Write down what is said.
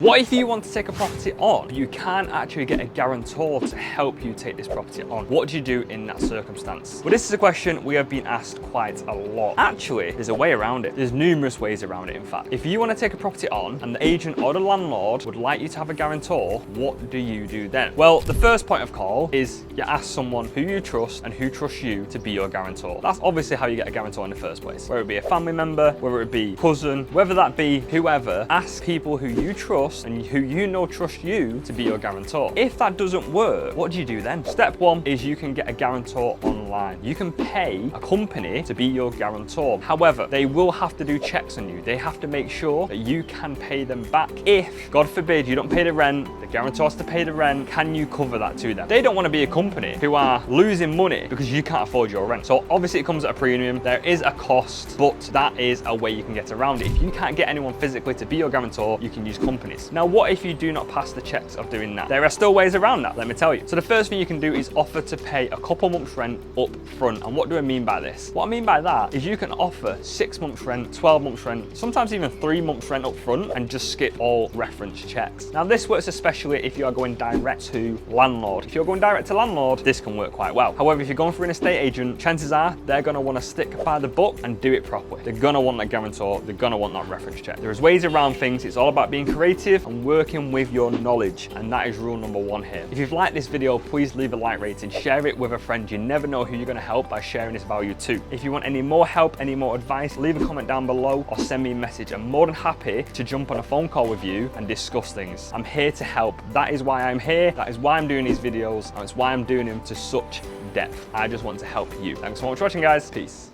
What if you want to take a property on, but you can't actually get a guarantor to help you take this property on? What do you do in that circumstance? Well, this is a question we have been asked quite a lot. Actually, there's a way around it. There's numerous ways around it, in fact. If you want to take a property on and the agent or the landlord would like you to have a guarantor, what do you do then? Well, the first point of call is you ask someone who you trust and who trusts you to be your guarantor. That's obviously how you get a guarantor in the first place. Whether it be a family member, whether it be cousin, whether that be whoever, ask people who you trust and who you know trust you to be your guarantor. If that doesn't work, what do you do then? Step one is you can get a guarantor online. You can pay a company to be your guarantor. However, they will have to do checks on you. They have to make sure that you can pay them back. If, God forbid, you don't pay the rent, the guarantor has to pay the rent, can you cover that to them? They don't want to be a company who are losing money because you can't afford your rent. So obviously it comes at a premium. There is a cost, but that is a way you can get around it. If you can't get anyone physically to be your guarantor, you can use companies. Now, what if you do not pass the checks of doing that? There are still ways around that, let me tell you. So the first thing you can do is offer to pay a couple months rent up front. And what do I mean by this? What I mean by that is you can offer 6 months rent, 12 months rent, sometimes even 3 months rent up front and just skip all reference checks. Now this works especially if you are going direct to landlord. If you're going direct to landlord, this can work quite well. However, if you're going through an estate agent, chances are they're gonna wanna stick by the book and do it properly. They're gonna want that guarantor, they're gonna want that reference check. There's ways around things. It's all about being creative and working with your knowledge, and that is rule number one here. If you've liked this video, please leave a like rating, share it with a friend. You never know who you're going to help by sharing this value to. If you want any more help, any more advice, leave a comment down below or send me a message. I'm more than happy to jump on a phone call with you and discuss things. I'm here to help. That is why I'm here. That is why I'm doing these videos, and it's why I'm doing them to such depth. I just want to help you. Thanks so much for watching, guys. Peace.